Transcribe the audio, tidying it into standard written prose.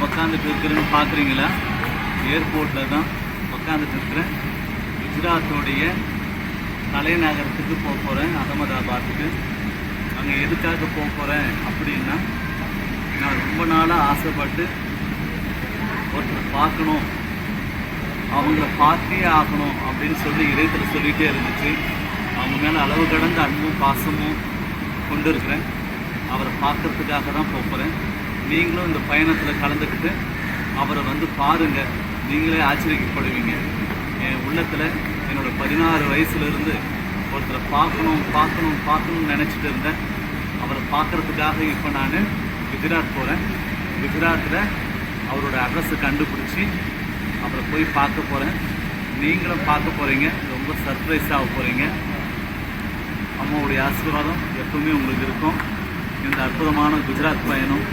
உக்காந்துட்டு இருக்கிறேன்னு பார்க்குறீங்களா? ஏர்போர்ட்டில் தான் உக்காந்துட்டு இருக்கிறேன். குஜராத்தோடைய தலைநகரத்துக்கு போக போகிறேன், அகமதாபாத்துக்கு. அங்கே எதுக்காக போக போகிறேன் அப்படின்னா, நான் ரொம்ப நாளாக ஆசைப்பட்டு ஒருத்தர் பார்க்கணும், அவங்கள பார்த்தே ஆகணும் அப்படின்னு சொல்லி இதயத்தில் சொல்லிகிட்டே இருந்துச்சு. அவங்க மேலே அளவு கடந்த அன்பும் பாசமும் கொண்டு இருக்கிறேன். அவரை பார்க்குறதுக்காக தான் போகிறேன். நீங்களும் இந்த பயணத்தில் கலந்துக்கிட்டு அவரை வந்து பாருங்கள், நீங்களே ஆச்சரியப்படுவீங்க. என் உள்ளத்தில் என்னோடய 16 வயசுலேருந்து ஒருத்தரை பார்க்கணும்னு நினச்சிட்டு இருந்தேன். அவரை பார்க்குறதுக்காக இப்போ நான் குஜராத் போகிறேன். குஜராத்தில் அவரோட அட்ரஸை கண்டுபிடிச்சி அவரை போய் பார்க்க போகிறேன். நீங்களும் பார்க்க போகிறீங்க. ரொம்ப சர்ப்ரைஸாக போகிறீங்க. அம்மாவுடைய ஆசீர்வாதம் எப்பவுமே உங்களுக்கு இருக்கும். இந்த அற்புதமான குஜராத் பயணம்